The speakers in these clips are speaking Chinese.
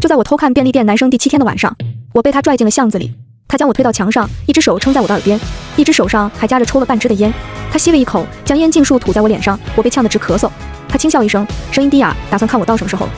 就在我偷看便利店男生第7天的晚上，我被他拽进了巷子里。他将我推到墙上，一只手撑在我的耳边，一只手上还夹着抽了半支的烟。他吸了一口，将烟尽数吐在我脸上，我被呛得直咳嗽。他轻笑一声，声音低哑，打算看我到什么时候。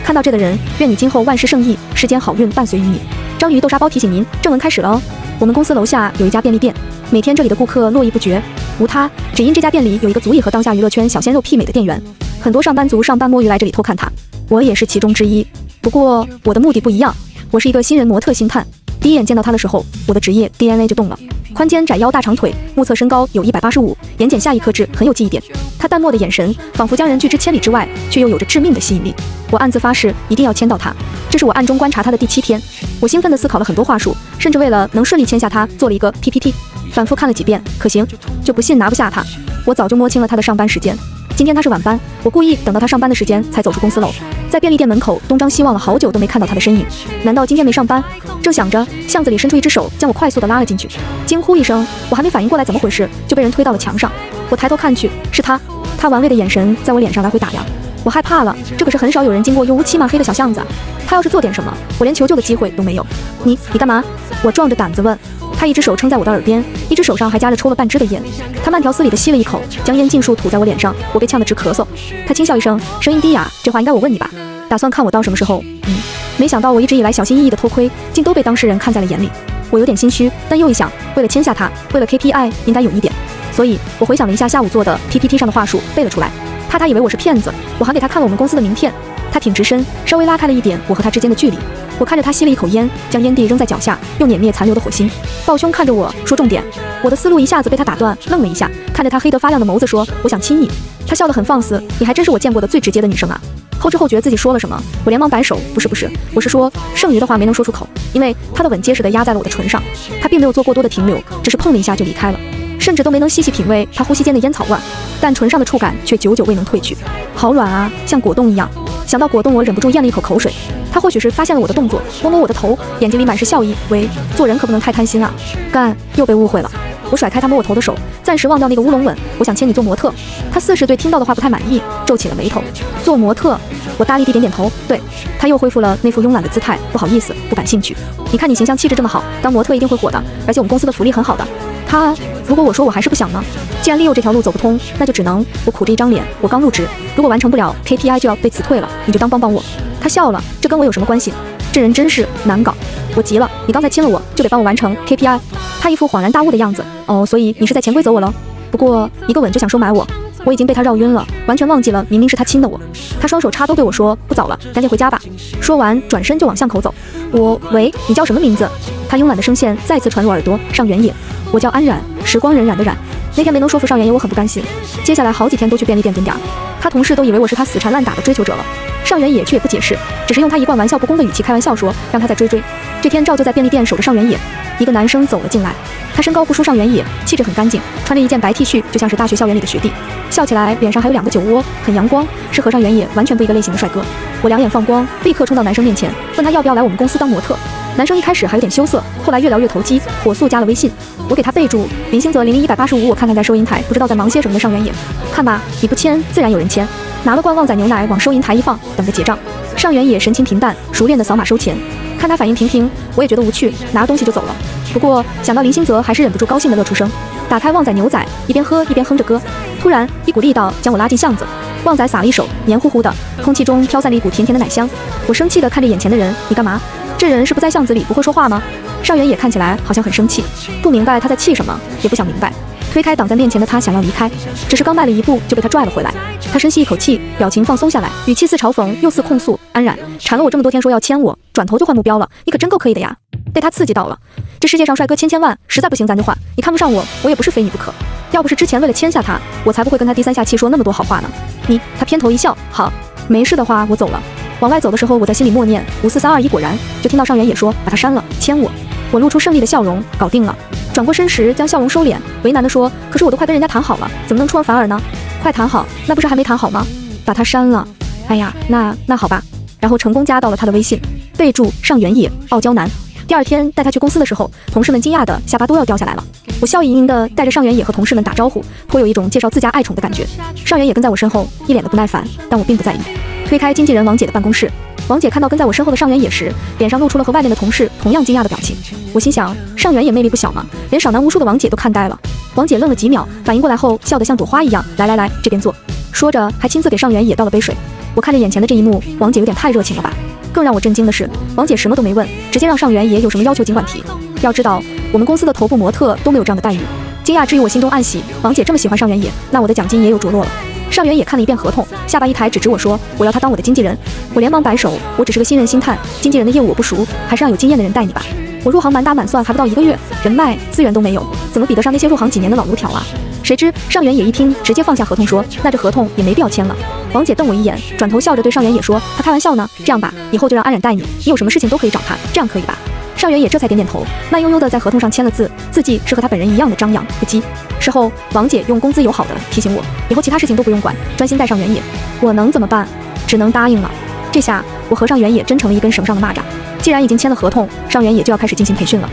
看到这的人，愿你今后万事胜意，世间好运伴随于你。章鱼豆沙包提醒您，正文开始了哦。我们公司楼下有一家便利店，每天这里的顾客络绎不绝。无他，只因这家店里有一个足以和当下娱乐圈小鲜肉媲美的店员。很多上班族上班摸鱼来这里偷看他，我也是其中之一。不过我的目的不一样，我是一个新人模特星探。第一眼见到他的时候，我的职业 DNA 就动了。宽肩窄腰大长腿，目测身高有185，眼睑下一克制，很有记忆点。他淡漠的眼神仿佛将人拒之千里之外，却又有着致命的吸引力。我暗自发誓一定要签到他。这是我暗中观察他的第7天，我兴奋地思考了很多话术，甚至为了能顺利签下他做了一个 PPT， 反复看了几遍，可行就不信拿不下他。我早就摸清了他的上班时间，今天他是晚班，我故意等到他上班的时间才走出公司楼，在便利店门口东张西望了好久都没看到他的身影。难道今天没上班？正想着，巷子里伸出一只手将我快速地拉了进去，惊呼一声，我还没反应过来怎么回事，就被人推到了墙上。我抬头看去，是他玩味的眼神在我脸上来回打量，我害怕了，这可是很少有人经过又乌漆嘛黑的小巷子啊。他要是做点什么，我连求救的机会都没有。你干嘛？我壮着胆子问。他一只手撑在我的耳边，一只手上还夹着抽了半支的烟。他慢条斯理地吸了一口，将烟尽数吐在我脸上，我被呛得直咳嗽。他轻笑一声，声音低哑，这话应该我问你吧？打算看我到什么时候？没想到我一直以来小心翼翼的偷窥，竟都被当事人看在了眼里。我有点心虚，但又一想，为了签下他，为了 KPI 应该勇一点，所以我回想了一下下午做的 PPT 上的话术，背了出来。怕他以为我是骗子，我还给他看了我们公司的名片。他挺直身，稍微拉开了一点我和他之间的距离。我看着他吸了一口烟，将烟蒂扔在脚下，又碾灭残留的火星，抱胸看着我说重点。我的思路一下子被他打断，愣了一下，看着他黑得发亮的眸子说，我想亲你。他笑得很放肆，你还真是我见过的最直接的女生啊。后知后觉自己说了什么，我连忙摆手，不是，我是说剩余的话没能说出口，因为他的吻结实地压在了我的唇上。他并没有做过多的停留，只是碰了一下就离开了，甚至都没能细细品味他呼吸间的烟草味，但唇上的触感却久久未能褪去。好软啊，像果冻一样。想到果冻，我忍不住咽了一口口水。他或许是发现了我的动作，摸摸我的头，眼睛里满是笑意。喂，做人可不能太贪心啊！干，又被误会了。我甩开他摸我头的手，暂时忘掉那个乌龙吻。我想签你做模特。他似是对听到的话不太满意，皱起了眉头。做模特？我大力地点点头。对。他又恢复了那副慵懒的姿态。不好意思，不感兴趣。你看你形象气质这么好，当模特一定会火的，而且我们公司的福利很好的。如果我说我还是不想呢？既然利诱这条路走不通，那就只能……我苦着一张脸，我刚入职，如果完成不了 KPI 就要被辞退了，你就当帮帮我。他笑了，这跟我有什么关系？这人真是难搞。我急了，你刚才亲了我，就得帮我完成 KPI。他一副恍然大悟的样子。哦，所以你是在潜规则我了？不过一个吻就想收买我，我已经被他绕晕了，完全忘记了明明是他亲的我。他双手插兜对我说，不早了，赶紧回家吧。说完转身就往巷口走。喂，你叫什么名字？他慵懒的声线再次传入耳朵，上原野。我叫安冉，时光荏苒的冉。那天没能说服上原野，我很不甘心。接下来好几天都去便利店蹲点，他同事都以为我是他死缠烂打的追求者了。上原野却也不解释，只是用他一贯玩笑不恭的语气开玩笑说，让他再追。这天照就在便利店守着上原野，一个男生走了进来，他身高不输上原野，气质很干净，穿着一件白 T 恤，就像是大学校园里的学弟，笑起来脸上还有2个酒窝，很阳光，是和上原野完全不一个类型的帅哥。我两眼放光，立刻冲到男生面前，问他要不要来我们公司当模特。男生一开始还有点羞涩，后来越聊越投机，火速加了微信。我给他备注林星泽00185，我看看在收银台，不知道在忙些什么的上原野。看吧，你不签，自然有人签。拿了罐旺仔牛奶往收银台一放，等着结账。上原野神情平淡，熟练的扫码收钱。看他反应平平，我也觉得无趣，拿了东西就走了。不过想到林星泽，还是忍不住高兴的乐出声。打开旺仔牛仔，一边喝一边哼着歌。突然一股力道将我拉进巷子，旺仔撒了一手，黏糊糊的，空气中飘散了一股甜甜的奶香。我生气的看着眼前的人，你干嘛？这人是不在巷子里不会说话吗？上原野看起来好像很生气，不明白他在气什么，也不想明白。推开挡在面前的他，想要离开，只是刚迈了一步就被他拽了回来。他深吸一口气，表情放松下来，语气似嘲讽又似控诉。安冉，缠了我这么多天说要签我，转头就换目标了，你可真够可以的呀。被他刺激到了，这世界上帅哥千万，实在不行咱就换，你看不上我，我也不是非你不可。要不是之前为了签下他，我才不会跟他低三下气说那么多好话呢。他偏头一笑，好，没事的话我走了。往外走的时候，我在心里默念54321，果然就听到上原野说把他删了，签我。我露出胜利的笑容，搞定了。转过身时将笑容收敛，为难地说，可是我都快跟人家谈好了，怎么能出尔反尔呢？快谈好，那不是还没谈好吗？把他删了。哎呀，那好吧。然后成功加到了他的微信，备注上原野，傲娇男。第二天带他去公司的时候，同事们惊讶的下巴都要掉下来了。我笑意盈盈的带着上原野和同事们打招呼，颇有一种介绍自家爱宠的感觉。上原野跟在我身后，一脸的不耐烦，但我并不在意。推开经纪人王姐的办公室，王姐看到跟在我身后的上原野时，脸上露出了和外面的同事同样惊讶的表情。我心想，上原野魅力不小嘛，连少男无数的王姐都看呆了。王姐愣了几秒，反应过来后，笑得像朵花一样，来，这边坐。说着，还亲自给上原野倒了杯水。我看着眼前的这一幕，王姐有点太热情了吧。更让我震惊的是，王姐什么都没问，直接让上原野有什么要求尽管提。要知道，我们公司的头部模特都没有这样的待遇。惊讶之余，我心中暗喜，王姐这么喜欢上原野，那我的奖金也有着落了。上原野看了一遍合同，下巴一抬，指指我说：“我要他当我的经纪人。”我连忙摆手，我只是个新人星探，经纪人的业务我不熟，还是让有经验的人带你吧。我入行满打满算还不到1个月，人脉资源都没有，怎么比得上那些入行几年的老油条啊？谁知上原野一听，直接放下合同说：“那这合同也没必要签了。”王姐瞪我一眼，转头笑着对上原野说：“他开玩笑呢，这样吧，以后就让安冉带你，你有什么事情都可以找他，这样可以吧？”上原野这才点点头，慢悠悠地在合同上签了字，字迹是和他本人一样的张扬不羁。事后，王姐用工资友好的提醒我，以后其他事情都不用管，专心带上原野。我能怎么办？只能答应了。这下我和上原野真成了一根绳上的蚂蚱。既然已经签了合同，上原野就要开始进行培训了。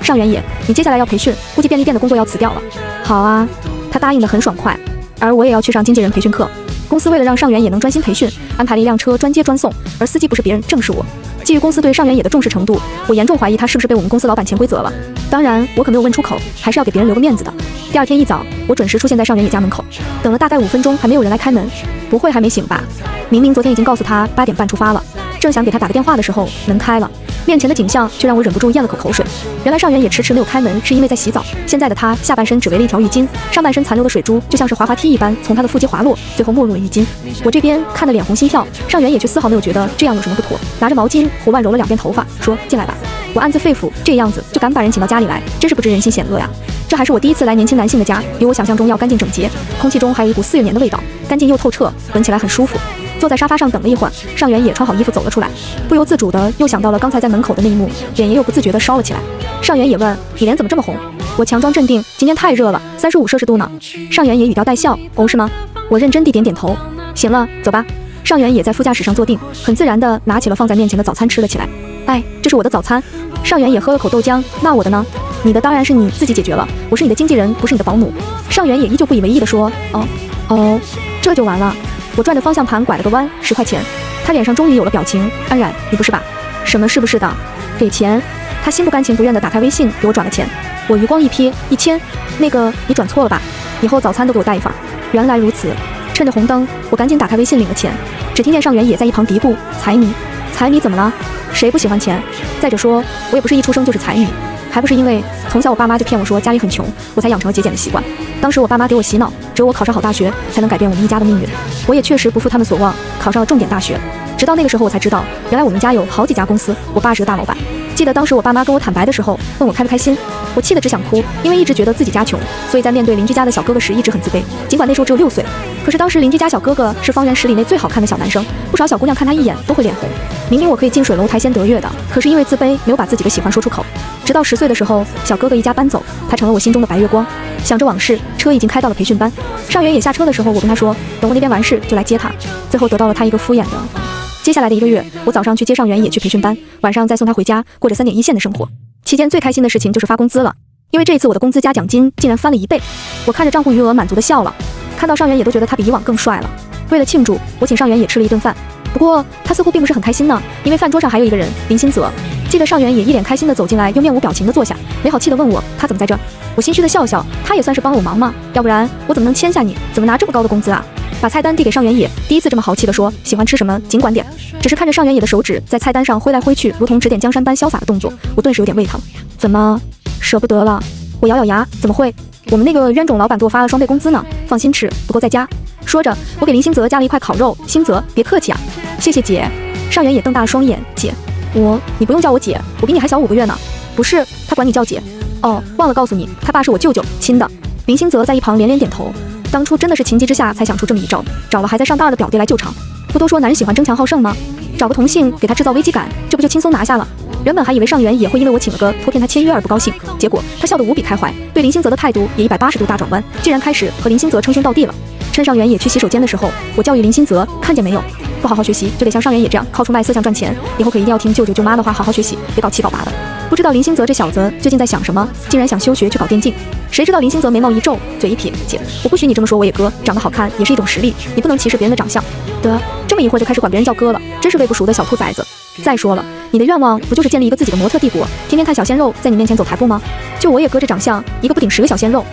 上原野，你接下来要培训，估计便利店的工作要辞掉了。好啊，他答应得很爽快。而我也要去上经纪人培训课。公司为了让上原野能专心培训，安排了一辆车专接专送，而司机不是别人，正是我。基于公司对上原野的重视程度，我严重怀疑他是不是被我们公司老板潜规则了。当然，我可没有问出口，还是要给别人留个面子的。第二天一早，我准时出现在上原野家门口，等了大概5分钟，还没有人来开门。不会还没醒吧？明明昨天已经告诉他8点半出发了，正想给他打个电话的时候，门开了。面前的景象却让我忍不住咽了口口水。原来上原野迟迟没有开门，是因为在洗澡。现在的他下半身只围了一条浴巾，上半身残留的水珠就像是滑滑梯一般从他的腹肌滑落，最后没入了浴巾。我这边看得脸红心跳，上原野却丝毫没有觉得这样有什么不妥，拿着毛巾胡乱揉了2遍头发，说：“进来吧。”我暗自肺腑，这样子就敢把人请到家里来，真是不知人心险恶呀。这还是我第一次来年轻男性的家，比我想象中要干净整洁，空气中还有一股4月年的味道，干净又透彻，闻起来很舒服。坐在沙发上等了一会儿，上原野穿好衣服走了出来，不由自主的又想到了刚才在门口的那一幕，脸也又不自觉的烧了起来。上原野问：“你脸怎么这么红？”我强装镇定：“今天太热了，35摄氏度呢。”上原野语调带笑：“哦，是吗？”我认真地点点头。行了，走吧。上原野在副驾驶上坐定，很自然地拿起了放在面前的早餐吃了起来。哎，这是我的早餐。上原野喝了口豆浆，那我的呢？你的当然是你自己解决了，我是你的经纪人，不是你的保姆。上原野依旧不以为意地说：“哦，这就完了。”我转着方向盘拐了个弯，10块钱。他脸上终于有了表情。安冉，你不是吧？什么是不是的？给钱。他心不甘情不愿地打开微信给我转了钱。我余光一瞥，1000。那个，你转错了吧？以后早餐都给我带一份。原来如此。趁着红灯，我赶紧打开微信领了钱。只听见上原野在一旁嘀咕：“财迷，财迷怎么了？谁不喜欢钱？再者说，我也不是一出生就是财迷。还不是因为从小我爸妈就骗我说家里很穷，我才养成了节俭的习惯。当时我爸妈给我洗脑，只有我考上好大学才能改变我们一家的命运。我也确实不负他们所望，考上了重点大学。直到那个时候我才知道，原来我们家有好几家公司，我爸是个大老板。记得当时我爸妈跟我坦白的时候，问我开不开心，我气得只想哭，因为一直觉得自己家穷，所以在面对邻居家的小哥哥时一直很自卑。尽管那时候只有6岁，可是当时邻居家小哥哥是方圆10里内最好看的小男生，不少小姑娘看他一眼都会脸红。明明我可以近水楼台先得月的，可是因为自卑，没有把自己的喜欢说出口。直到10岁的时候，小哥哥一家搬走，他成了我心中的白月光。想着往事，车已经开到了培训班。上原野下车的时候，我跟他说，等我那边完事就来接他。最后得到了他一个敷衍的。接下来的1个月，我早上去接上原野去培训班，晚上再送他回家，过着3点一线的生活。期间最开心的事情就是发工资了，因为这次我的工资加奖金竟然翻了1倍。我看着账户余额满足的笑了，看到上原野都觉得他比以往更帅了。为了庆祝，我请上原野吃了一顿饭。不过他似乎并不是很开心呢，因为饭桌上还有一个人林新泽。记得上原野一脸开心的走进来，又面无表情的坐下，没好气的问我他怎么在这。我心虚的笑笑，他也算是帮了我忙吗？要不然我怎么能签下你？怎么拿这么高的工资啊？把菜单递给上原野，第一次这么豪气的说喜欢吃什么尽管点。只是看着上原野的手指在菜单上挥来挥去，如同指点江山般潇洒的动作，我顿时有点胃疼。怎么舍不得了？我咬咬牙，怎么会？我们那个冤种老板给我发了双倍工资呢，放心吃，不够再加。说着，我给林新泽加了一块烤肉。新泽，别客气啊。谢谢姐。上原野瞪大了双眼，姐，你不用叫我姐，我比你还小5个月呢。不是，他管你叫姐。哦，忘了告诉你，他爸是我舅舅亲的。林新泽在一旁连连点头。当初真的是情急之下才想出这么一招，找了还在上大二的表弟来救场。不都说男人喜欢争强好胜吗？找个同性给他制造危机感，这不就轻松拿下了？原本还以为上原也会因为我请了个托骗他签约而不高兴，结果他笑得无比开怀，对林新泽的态度也180度大转弯，竟然开始和林新泽称兄道弟了。趁上原也去洗手间的时候，我教育林新泽，看见没有，不好好学习就得像上原也这样靠出卖色相赚钱，以后可一定要听舅舅舅妈的话，好好学习，别搞七搞八的。不知道林新泽这小子最近在想什么，竟然想休学去搞电竞。谁知道林新泽眉毛一皱，嘴一撇，姐，我不许你这么说我野哥，长得好看也是一种实力，你不能歧视别人的长相。得，这么么一会儿就开始管别人叫哥了，真是喂不熟的小兔崽子。再说了，你的愿望不就是建立一个自己的模特帝国，天天看小鲜肉在你面前走台步吗？就我也搁着长相，一个不顶10个小鲜肉。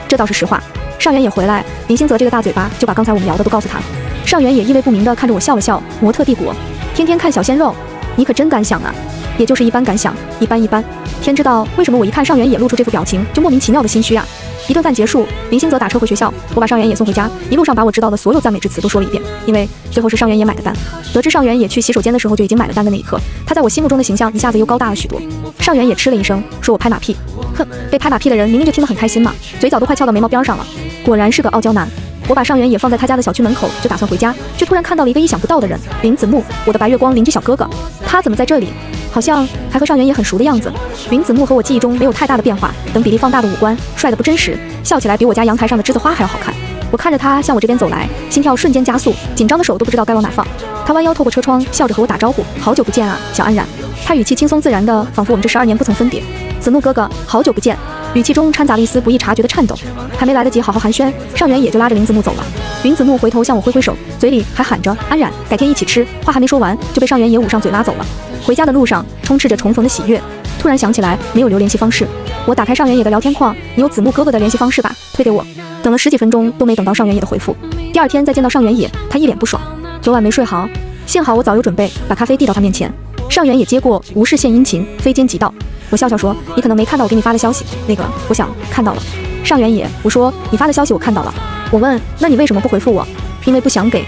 这倒是实话。上元也回来，林星泽这个大嘴巴就把刚才我们聊的都告诉他了。上元也意味不明的看着我笑了笑，模特帝国，天天看小鲜肉，你可真敢想啊！也就是一般敢想，一般。天知道为什么我一看上元也露出这副表情，就莫名其妙的心虚啊。一顿饭结束，林星泽打车回学校，我把上元也送回家，一路上把我知道的所有赞美之词都说了一遍，因为最后是上元也买的单。得知上元也去洗手间的时候就已经买了单的那一刻，他在我心目中的形象一下子又高大了许多。上元也吃了一声，说我拍马屁。哼，被拍马屁的人明明就听得很开心嘛，嘴角都快翘到眉毛边上了。果然是个傲娇男。我把上元也放在他家的小区门口，就打算回家，却突然看到了一个意想不到的人，林子木，我的白月光邻居小哥哥。他怎么在这里？好像还和上元也很熟的样子。林子木和我记忆中没有太大的变化，等比例放大的五官，帅得不真实，笑起来比我家阳台上的栀子花还要好看。我看着他向我这边走来，心跳瞬间加速，紧张的手都不知道该往哪放。他弯腰透过车窗，笑着和我打招呼：“好久不见啊，小安然。”他语气轻松自然的，仿佛我们这12年不曾分别。子木哥哥，好久不见。语气中掺杂了一丝不易察觉的颤抖。还没来得及好好寒暄，上元也就拉着林子木走了。林子木回头向我挥挥手，嘴里还喊着安然，改天一起吃。话还没说完，就被上元也捂上嘴拉走了。回家的路上充斥着重逢的喜悦，突然想起来没有留联系方式。我打开上元也的聊天框，你有子木哥哥的联系方式吧？推给我。等了10几分钟都没等到上元也的回复。第二天再见到上元也，他一脸不爽，昨晚没睡好。幸好我早有准备，把咖啡递到他面前。上元也接过，无事献殷勤，非奸即盗。我笑笑说，你可能没看到我给你发的消息，那个我想看到了。上元也，我说你发的消息我看到了。我问，那你为什么不回复我？因为不想给。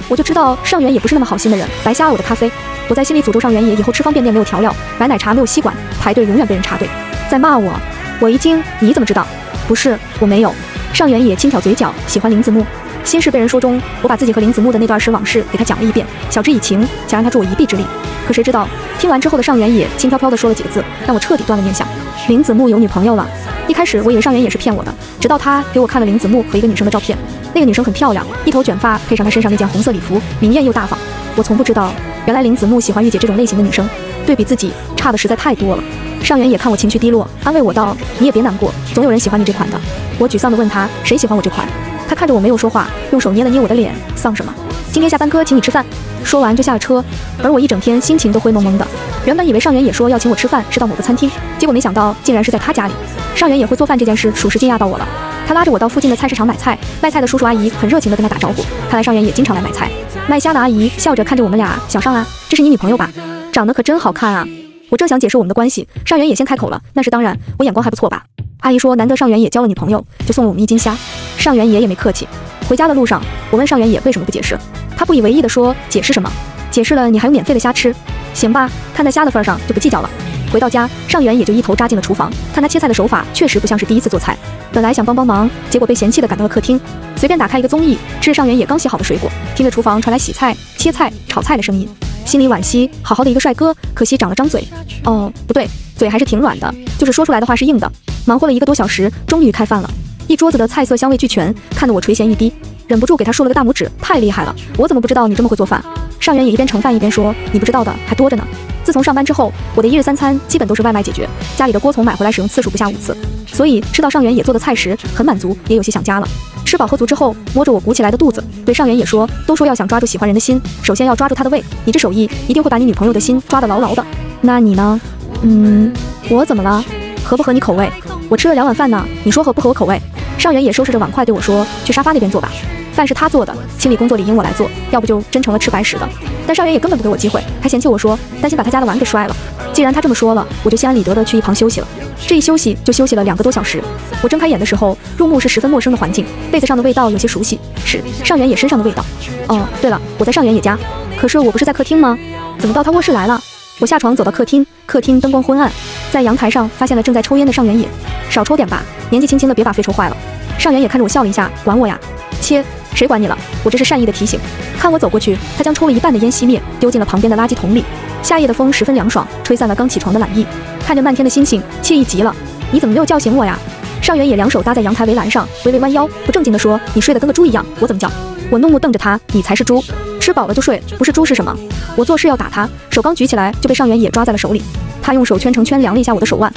我就知道上元也不是那么好心的人，白瞎了我的咖啡。我在心里诅咒上元也以后吃方便面没有调料，白奶茶没有吸管，排队永远被人插队。在骂我。我一惊，你怎么知道？不是，我没有。上元也轻挑嘴角，喜欢林子木。心事被人说中，我把自己和林子木的那段时往事给他讲了一遍，晓之以情，想让他助我一臂之力。可谁知道，听完之后的上元也轻飘飘地说了几个字，让我彻底断了念想。林子木有女朋友了。一开始我以为上元也是骗我的，直到他给我看了林子木和一个女生的照片，那个女生很漂亮，一头卷发配上她身上那件红色礼服，明艳又大方。我从不知道，原来林子木喜欢御姐这种类型的女生，对比自己差的实在太多了。上元也看我情绪低落，安慰我道：“你也别难过，总有人喜欢你这款的。”我沮丧地问他：“谁喜欢我这款？”他看着我没有说话，用手捏了捏我的脸，丧什么？今天下班哥请你吃饭。说完就下了车，而我一整天心情都灰蒙蒙的。原本以为上元也说要请我吃饭是到某个餐厅，结果没想到竟然是在他家里。上元也会做饭这件事，属实惊讶到我了。他拉着我到附近的菜市场买菜，卖菜的叔叔阿姨很热情地跟他打招呼。看来上元也经常来买菜。卖虾的阿姨笑着看着我们俩：“小上啊，这是你女朋友吧？长得可真好看啊！”我正想解释我们的关系，上元也先开口了：“那是当然，我眼光还不错吧？”阿姨说：“难得上元也交了女朋友，就送了我们1斤虾。”上元也没客气。回家的路上，我问上元也为什么不解释，他不以为意地说：“解释什么？解释了你还有免费的虾吃。行吧，看在虾的份上就不计较了。”回到家，上元也就一头扎进了厨房，看他切菜的手法确实不像是第一次做菜。本来想帮忙，结果被嫌弃的赶到了客厅，随便打开一个综艺，吃着上元也刚洗好的水果，听着厨房传来洗菜、切菜、炒菜的声音，心里惋惜，好好的一个帅哥，可惜长了张嘴。哦，不对，嘴还是挺软的，就是说出来的话是硬的。忙活了1个多小时，终于开饭了，一桌子的菜色香味俱全，看得我垂涎欲滴，忍不住给他竖了个大拇指，太厉害了，我怎么不知道你这么会做饭？上元也一边盛饭一边说，你不知道的还多着呢。自从上班之后，我的1日3餐基本都是外卖解决，家里的锅从买回来使用次数不下5次，所以吃到上元也做的菜时很满足，也有些想家了。吃饱喝足之后，摸着我鼓起来的肚子，对上元也说，都说要想抓住喜欢人的心，首先要抓住他的胃，你这手艺一定会把你女朋友的心抓得牢牢的。那你呢？我怎么了？合不合你口味？我吃了2碗饭呢，你说合不合我口味？上元也收拾着碗筷对我说，去沙发那边坐吧，饭是他做的，清理工作理应我来做，要不就真成了吃白食的。但上元也根本不给我机会，还嫌弃我说担心把他家的碗给摔了。既然他这么说了，我就心安理得的去一旁休息了。这一休息就休息了2个多小时。我睁开眼的时候，入目是十分陌生的环境，被子上的味道有些熟悉，是上元也身上的味道。哦，对了，我在上元也家，可是我不是在客厅吗？怎么到他卧室来了？我下床走到客厅，客厅灯光昏暗，在阳台上发现了正在抽烟的上元也。少抽点吧，年纪轻轻的别把肺抽坏了。上元也看着我笑了一下，管我呀？切，谁管你了？我这是善意的提醒。看我走过去，他将抽了一半的烟熄灭，丢进了旁边的垃圾桶里。夏夜的风十分凉爽，吹散了刚起床的懒意。看着漫天的星星，惬意极了。你怎么没有叫醒我呀？上元也2手搭在阳台围栏上，微微弯腰，不正经地说，你睡得跟个猪一样，我怎么叫？我怒目瞪着他，你才是猪，吃饱了就睡，不是猪是什么？我做事要打他，手刚举起来就被上元也抓在了手里。他用手圈成圈量了一下我的手腕，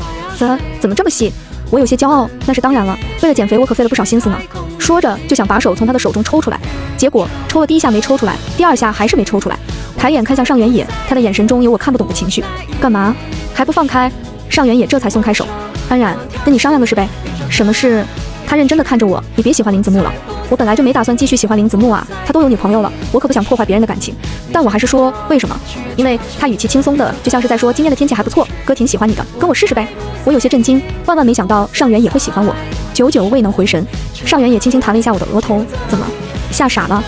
怎么这么细？我有些骄傲，那是当然了，为了减肥，我可费了不少心思呢。说着就想把手从他的手中抽出来，结果抽了第一下没抽出来，第二下还是没抽出来。抬眼看向上原野，他的眼神中有我看不懂的情绪。干嘛？还不放开？上原野这才松开手。安然，跟你商量个事呗。什么事？他认真地看着我，你别喜欢林子木了。我本来就没打算继续喜欢林子木啊，他都有女朋友了，我可不想破坏别人的感情。但我还是说，为什么？因为他语气轻松的，就像是在说今天的天气还不错，哥挺喜欢你的，跟我试试呗。我有些震惊，万万没想到上原也会喜欢我，久久未能回神。上原也轻轻弹了一下我的额头，怎么？吓傻了？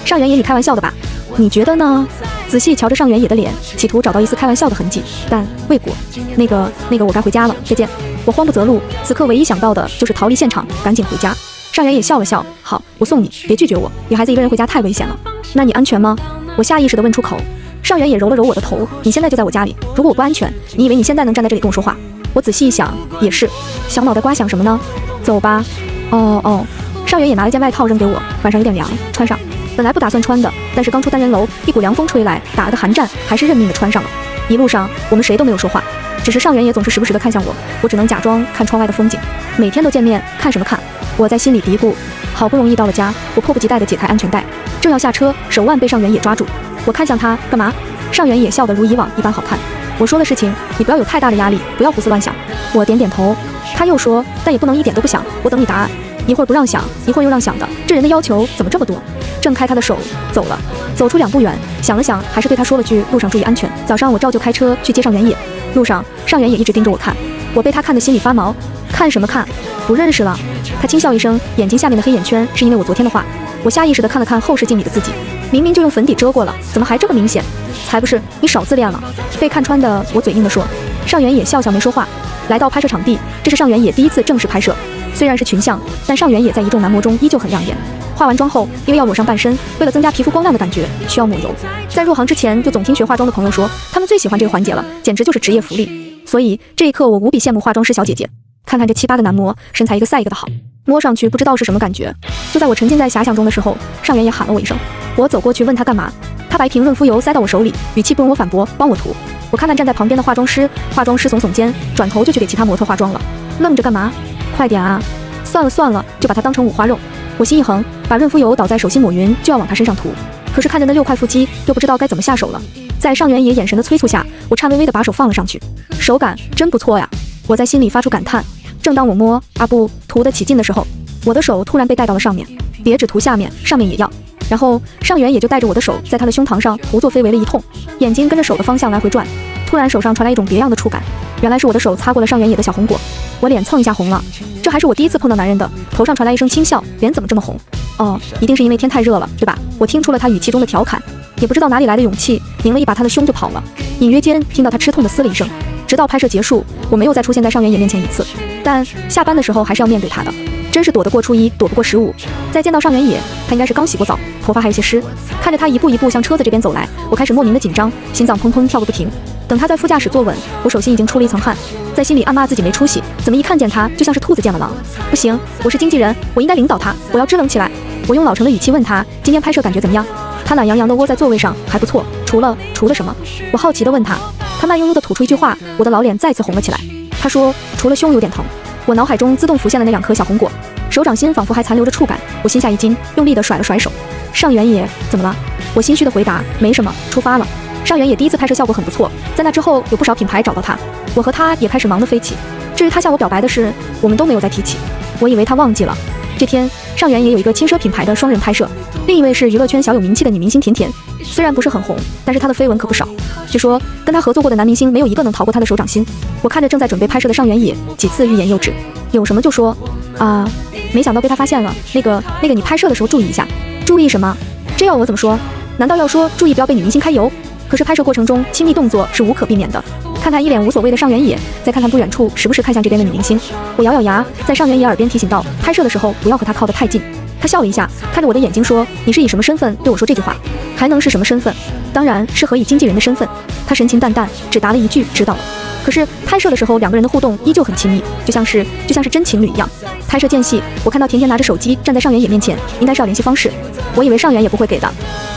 上原也，你开玩笑的吧？你觉得呢？仔细瞧着上原野的脸，企图找到一丝开玩笑的痕迹，但未果。那个，我该回家了，再见。我慌不择路，此刻唯一想到的就是逃离现场，赶紧回家。上原野笑了笑，好，我送你，别拒绝我，女孩子一个人回家太危险了。那你安全吗？我下意识地问出口。上原野揉了揉我的头，你现在就在我家里，如果我不安全，你以为你现在能站在这里跟我说话？我仔细一想，也是，小脑袋瓜想什么呢？走吧。哦。上原野拿了件外套扔给我，晚上有点凉，穿上。本来不打算穿的，但是刚出单人楼，一股凉风吹来，打了个寒战，还是认命的穿上了。一路上我们谁都没有说话，只是上原也总是时不时的看向我，我只能假装看窗外的风景。每天都见面，看什么看？我在心里嘀咕。好不容易到了家，我迫不及待地解开安全带，正要下车，手腕被上原也抓住。我看向他，干嘛？上原也笑得如以往一般好看。我说的事情，你不要有太大的压力，不要胡思乱想。我点点头。他又说，但也不能一点都不想，我等你答案。一会儿不让想，一会儿又让想的，这人的要求怎么这么多？挣开他的手走了，走出2步远，想了想，还是对他说了句路上注意安全。早上我照旧开车去接上原野，路上上原野一直盯着我看，我被他看得心里发毛。看什么看？不认识了。他轻笑一声，眼睛下面的黑眼圈是因为我昨天的话。我下意识地看了看后视镜里的自己，明明就用粉底遮过了，怎么还这么明显？才不是，你少自恋了。被看穿的我嘴硬地说。上原野笑笑没说话。来到拍摄场地，这是上原野第一次正式拍摄。虽然是群像，但上原野在一众男模中依旧很亮眼。化完妆后，因为要裸上半身，为了增加皮肤光亮的感觉，需要抹油。在入行之前，就总听学化妆的朋友说，他们最喜欢这个环节了，简直就是职业福利。所以这一刻，我无比羡慕化妆师小姐姐。看看这7、8个男模，身材一个赛一个的好，摸上去不知道是什么感觉。就在我沉浸在遐想中的时候，上原也喊了我一声。我走过去问他干嘛，他把一瓶润肤油塞到我手里，语气不容我反驳，帮我涂。我看看站在旁边的化妆师耸耸肩，转头就去给其他模特化妆了。愣着干嘛？快点啊！算了，就把它当成五花肉。我心一横，把润肤油倒在手心抹匀，就要往他身上涂。可是看着那6块腹肌，又不知道该怎么下手了。在上原野眼神的催促下，我颤巍巍地把手放了上去，手感真不错呀！我在心里发出感叹。正当我摸不涂得起劲的时候，我的手突然被带到了上面，别只涂下面，上面也要。然后上原也就带着我的手在他的胸膛上胡作非为了一通，眼睛跟着手的方向来回转。突然手上传来一种别样的触感，原来是我的手擦过了上原野的小红果。我脸蹭一下红了，这还是我第一次碰到男人的。头上传来一声轻笑，脸怎么这么红？哦，一定是因为天太热了，对吧？我听出了他语气中的调侃，也不知道哪里来的勇气，拧了一把他的胸就跑了。隐约间听到他吃痛的嘶了一声。直到拍摄结束，我没有再出现在上原野面前一次，但下班的时候还是要面对他的。真是躲得过初一，躲不过15。再见到上原野，他应该是刚洗过澡，头发还有些湿。看着他一步一步向车子这边走来，我开始莫名的紧张，心脏砰砰跳个不停。等他在副驾驶坐稳，我手心已经出了一层汗，在心里暗骂自己没出息，怎么一看见他就像是兔子见了狼。不行，我是经纪人，我应该领导他，我要支棱起来。我用老成的语气问他，今天拍摄感觉怎么样？他懒洋洋地窝在座位上，还不错。除了什么？我好奇地问他。他慢悠悠地吐出一句话，我的老脸再次红了起来。他说，除了胸有点疼。我脑海中自动浮现了那2颗小红果，手掌心仿佛还残留着触感，我心下一惊，用力地甩了甩手。上原野，怎么了？我心虚地回答，没什么，出发了。上原野第一次拍摄效果很不错，在那之后有不少品牌找到他，我和他也开始忙得飞起。至于他向我表白的事，我们都没有再提起。我以为他忘记了。这天，上原也有一个轻奢品牌的双人拍摄，另一位是娱乐圈小有名气的女明星甜甜，虽然不是很红，但是她的绯闻可不少。据说跟她合作过的男明星没有一个能逃过她的手掌心。我看着正在准备拍摄的上原野，几次欲言又止，有什么就说啊，没想到被他发现了。那个你拍摄的时候注意一下。注意什么？这要我怎么说？难道要说注意不要被女明星揩油？可是拍摄过程中亲密动作是无可避免的。看看一脸无所谓的上原野，再看看不远处时不时看向这边的女明星，我咬咬牙，在上原野耳边提醒道，拍摄的时候不要和他靠得太近。他笑了一下，看着我的眼睛说，你是以什么身份对我说这句话？还能是什么身份？当然是何以经纪人的身份。他神情淡淡，只答了一句知道了。可是拍摄的时候2个人的互动依旧很亲密，就像是真情侣一样。拍摄间隙，我看到甜甜拿着手机站在上原野面前，应该是要联系方式。我以为上原也不会给的，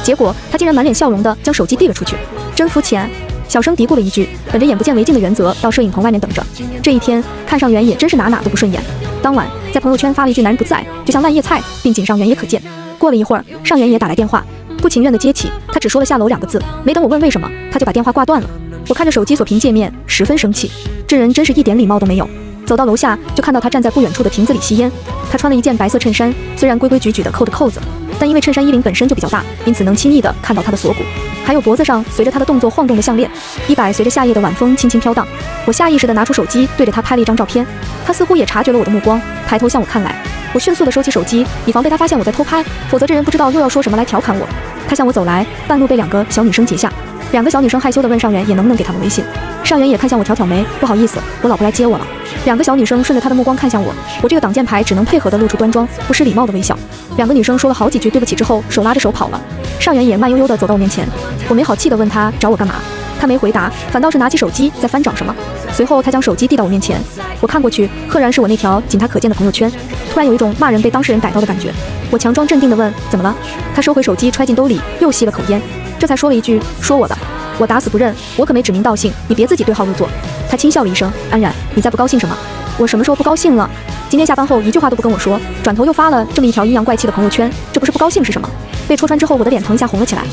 结果他竟然满脸笑容的将手机递了出去，真肤浅。小声嘀咕了一句，本着眼不见为净的原则到摄影棚外面等着。这一天看上原也真是哪都不顺眼。当晚在朋友圈发了一句男人不在，就像烂叶菜，并锦上原野可见。过了一会儿，上原野打来电话，不情愿地接起，他只说了下楼2个字，没等我问为什么，他就把电话挂断了。我看着手机锁屏界面，十分生气，这人真是一点礼貌都没有。走到楼下，就看到他站在不远处的亭子里吸烟。他穿了一件白色衬衫，虽然规规矩矩地扣着扣子，但因为衬衫衣领本身就比较大，因此能轻易地看到他的锁骨，还有脖子上随着他的动作晃动的项链，衣摆随着夏夜的晚风轻轻飘荡。我下意识地拿出手机对着他拍了一张照片，他似乎也察觉了我的目光，抬头向我看来。我迅速地收起手机，以防被他发现我在偷拍，否则这人不知道又要说什么来调侃我。他向我走来，半路被2个小女生截下。2个小女生害羞地问上原野能不能给他们微信。上原野看向我挑挑眉，不好意思，我老婆来接我了。2个小女生顺着他的目光看向我，我这个挡箭牌只能配合地露出端庄不失礼貌的微笑。2个女生说了好几句对不起之后，手拉着手跑了。上原野慢悠悠地走到我面前，我没好气地问他找我干嘛，他没回答，反倒是拿起手机在翻找什么。随后他将手机递到我面前，我看过去，赫然是我那条仅他可见的朋友圈。突然有一种骂人被当事人逮到的感觉，我强装镇定地问怎么了。他收回手机揣进兜里，又吸了口烟，这才说了一句说我的。我打死不认，我可没指名道姓，你别自己对号入座。他轻笑了一声，安然，你在不高兴什么？我什么时候不高兴了？今天下班后一句话都不跟我说，转头又发了这么一条阴阳怪气的朋友圈，这不是不高兴是什么？被戳穿之后，我的脸腾一下红了起来。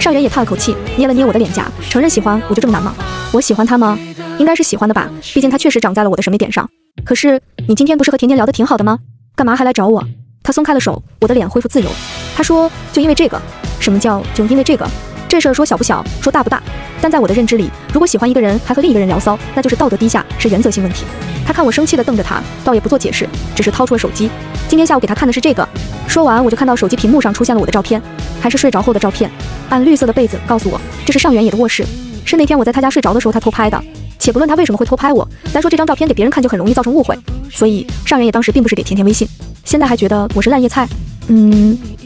上原也叹了口气，捏了捏我的脸颊，承认喜欢我就这么难吗？我喜欢他吗？应该是喜欢的吧，毕竟他确实长在了我的审美点上。可是你今天不是和甜甜聊得挺好的吗？干嘛还来找我？他松开了手，我的脸恢复自由。他说就因为这个。什么叫就因为这个？这事儿说小不小，说大不大，但在我的认知里，如果喜欢一个人还和另一个人聊骚，那就是道德低下，是原则性问题。他看我生气地瞪着他，倒也不做解释，只是掏出了手机。今天下午给他看的是这个。说完，我就看到手机屏幕上出现了我的照片，还是睡着后的照片。按绿色的被子告诉我，这是上原野的卧室，是那天我在他家睡着的时候他偷拍的。且不论他为什么会偷拍我，单说这张照片给别人看就很容易造成误会，所以上原野当时并不是给甜甜微信，现在还觉得我是烂叶菜。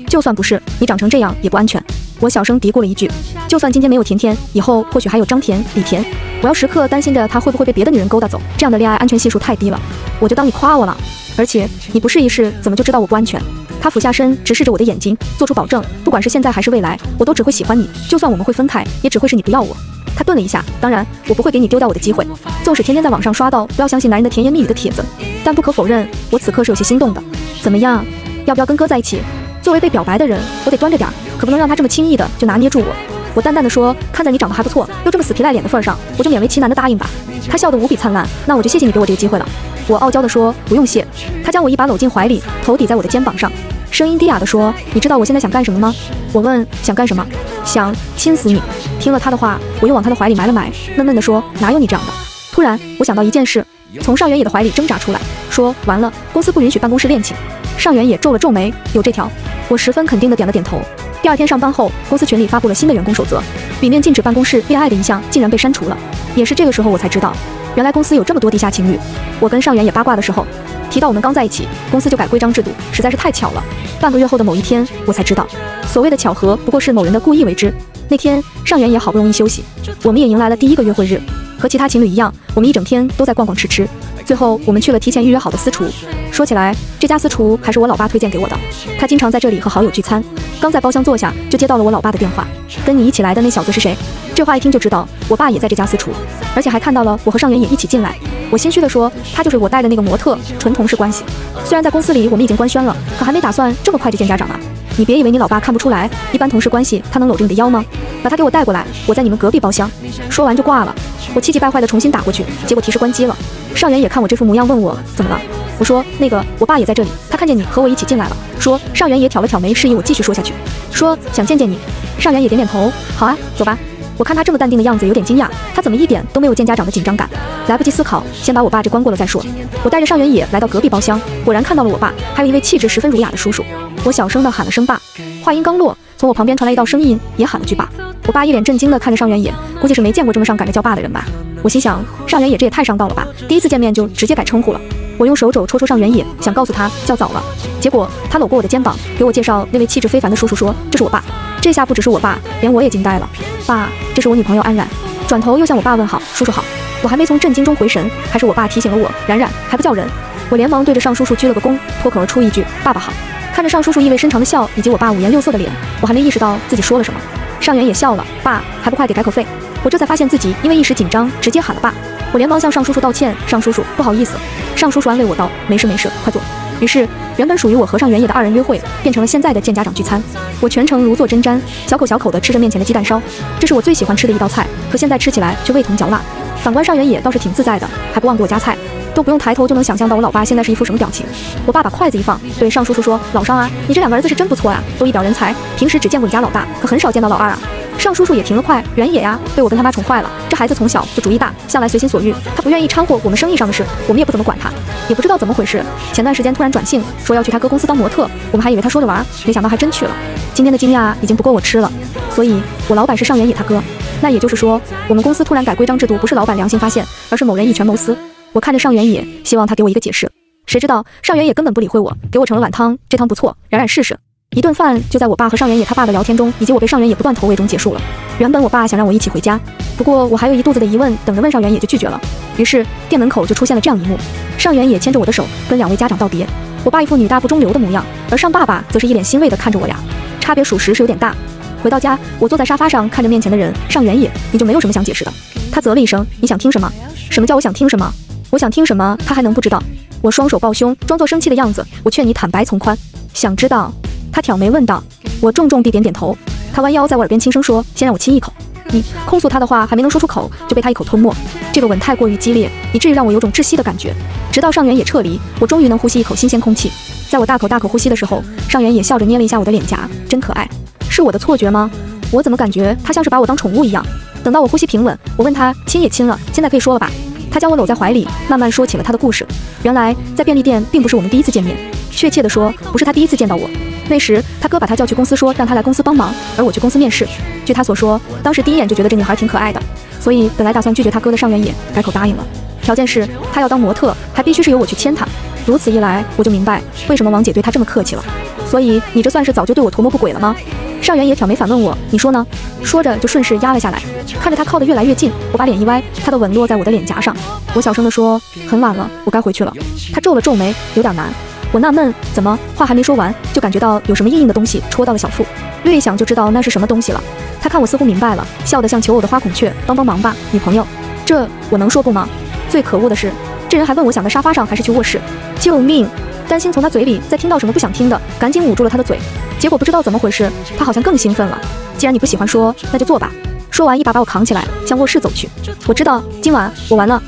就算不是，你长成这样也不安全。我小声嘀咕了一句，就算今天没有甜甜，以后或许还有张甜、李甜，我要时刻担心着他会不会被别的女人勾搭走，这样的恋爱安全系数太低了。我就当你夸我了，而且你不试一试怎么就知道我不安全？他俯下身直视着我的眼睛，做出保证，不管是现在还是未来，我都只会喜欢你，就算我们会分开，也只会是你不要我。他顿了一下，当然我不会给你丢掉我的机会，纵使天天在网上刷到不要相信男人的甜言蜜语的帖子，但不可否认，我此刻是有些心动的。怎么样，要不要跟哥在一起？作为被表白的人，我得端着点，可不能让他这么轻易的就拿捏住我。我淡淡的说，看在你长得还不错，又这么死皮赖脸的份上，我就勉为其难的答应吧。他笑得无比灿烂，那我就谢谢你给我这个机会了。我傲娇的说，不用谢。他将我一把搂进怀里，头抵在我的肩膀上，声音低哑的说，你知道我现在想干什么吗？我问，想干什么？想亲死你。听了他的话，我又往他的怀里埋了埋，闷闷的说，哪有你这样的？突然我想到一件事，从上原野的怀里挣扎出来，说，完了，公司不允许办公室恋情。上原野皱了皱眉，有这条。我十分肯定的点了点头。第2天上班后，公司群里发布了新的员工守则，里面禁止办公室恋爱的一项竟然被删除了。也是这个时候我才知道，原来公司有这么多地下情侣。我跟上原野八卦的时候，提到我们刚在一起，公司就改规章制度，实在是太巧了。半个月后的某一天，我才知道，所谓的巧合不过是某人的故意为之。那天上原野好不容易休息，我们也迎来了第1个约会日。和其他情侣一样，我们一整天都在逛逛吃吃。最后我们去了提前预约好的私厨。说起来，这家私厨还是我老爸推荐给我的，他经常在这里和好友聚餐。刚在包厢坐下，就接到了我老爸的电话，跟你一起来的那小子是谁？这话一听就知道我爸也在这家私厨，而且还看到了我和上原野一起进来。我心虚地说，他就是我带的那个模特，纯同事关系。虽然在公司里我们已经官宣了，可还没打算这么快就见家长啊。你别以为你老爸看不出来，一般同事关系他能搂着你的腰吗？把他给我带过来，我在你们隔壁包厢。说完就挂了。我气急败坏地重新打过去，结果提示关机了。上原也看我这副模样，问我怎么了。我说那个，我爸也在这里，他看见你和我一起进来了。说上原也挑了挑眉，示意我继续说下去。说想见见你。上原也点点头，好啊，走吧。我看他这么淡定的样子，有点惊讶，他怎么一点都没有见家长的紧张感？来不及思考，先把我爸这关过了再说。我带着上原野来到隔壁包厢，果然看到了我爸，还有一位气质十分儒雅的叔叔。我小声地喊了声爸，话音刚落，从我旁边传来一道声音，也喊了句爸。我爸一脸震惊地看着上原野，估计是没见过这么上赶着叫爸的人吧。我心想，上原野这也太上道了吧，第一次见面就直接改称呼了。我用手肘戳戳上原野，想告诉他叫早了，结果他搂过我的肩膀，给我介绍那位气质非凡的叔叔，说这是我爸。这下不只是我爸，连我也惊呆了。爸，这是我女朋友安然。转头又向我爸问好，叔叔好。我还没从震惊中回神，还是我爸提醒了我，冉冉还不叫人。我连忙对着尚叔叔鞠了个躬，脱口而出一句爸爸好。看着尚叔叔意味深长的笑，以及我爸五颜六色的脸，我还没意识到自己说了什么。上原也笑了，爸还不快给改口费。我这才发现自己因为一时紧张直接喊了爸。我我连忙向尚叔叔道歉，尚叔叔不好意思。尚叔叔安慰我道，没事没事，快坐。于是原本属于我和尚原野的2人约会，变成了现在的见家长聚餐。我全程如坐针毡，小口小口地吃着面前的鸡蛋烧，这是我最喜欢吃的一道菜，可现在吃起来却味同嚼蜡。反观尚原野倒是挺自在的，还不忘给我夹菜，都不用抬头就能想象到我老爸现在是一副什么表情。我爸把筷子一放，对尚叔叔说，老尚啊，你这2个儿子是真不错呀，都一表人才，平时只见过你家老大，可很少见到老二啊。尚叔叔也停了筷，原野呀，被我跟他妈宠坏了。这孩子从小就主意大，向来随心所欲，他不愿意掺和我们生意上的事，我们也不怎么管他。也不知道怎么回事，前段时间突然转性，说要去他哥公司当模特，我们还以为他说着玩，没想到还真去了。今天的惊讶已经不够我吃了，所以我老板是尚原野他哥。那也就是说，我们公司突然改规章制度，不是老板良心发现，而是某人以权谋私。我看着尚原野，希望他给我一个解释。谁知道尚原野根本不理会我，给我盛了碗汤，这汤不错，冉冉试试。一顿饭就在我爸和尚原野他爸的聊天中，以及我被尚原野不断投喂中结束了。原本我爸想让我一起回家，不过我还有一肚子的疑问，等着问尚原野就拒绝了。于是店门口就出现了这样一幕：尚原野牵着我的手，跟2位家长道别。我爸一副女大不中留的模样，而尚爸爸则是一脸欣慰地看着我俩，差别属实是有点大。回到家，我坐在沙发上看着面前的人，尚原野，你就没有什么想解释的？他啧了一声，你想听什么？什么叫我想听什么？我想听什么，他还能不知道？我双手抱胸，装作生气的样子，我劝你坦白从宽。想知道？他挑眉问道。我重重地点点头。他弯腰在我耳边轻声说，先让我亲一口。你控诉他的话还没能说出口，就被他一口吞没。这个吻太过于激烈，以至于让我有种窒息的感觉。直到尚原野撤离，我终于能呼吸一口新鲜空气。在我大口大口呼吸的时候，尚原野笑着捏了一下我的脸颊，真可爱。是我的错觉吗？我怎么感觉他像是把我当宠物一样？等到我呼吸平稳，我问他，亲也亲了，现在可以说了吧？他将我搂在怀里，慢慢说起了他的故事。原来在便利店并不是我们第一次见面，确切的说，不是他第一次见到我。那时他哥把他叫去公司，说让他来公司帮忙，而我去公司面试。据他所说，当时第一眼就觉得这女孩挺可爱的，所以本来打算拒绝他哥的尚原野改口答应了，条件是他要当模特，还必须是由我去牵他。如此一来，我就明白为什么王姐对他这么客气了。所以你这算是早就对我图谋不轨了吗？尚原野挑眉反问我，你说呢？说着就顺势压了下来，看着他靠得越来越近，我把脸一歪，他的吻落在我的脸颊上。我小声地说，很晚了，我该回去了。他皱了皱眉，有点难。我纳闷，怎么话还没说完，就感觉到有什么硬硬的东西戳到了小腹，略一想就知道那是什么东西了。他看我似乎明白了，笑得像求偶的花孔雀，帮帮忙吧，女朋友。这我能说不吗？最可恶的是，这人还问我想在沙发上还是去卧室。救命！担心从他嘴里再听到什么不想听的，赶紧捂住了他的嘴。结果不知道怎么回事，他好像更兴奋了。既然你不喜欢说，那就做吧。说完，一把把我扛起来，向卧室走去。我知道今晚我完了。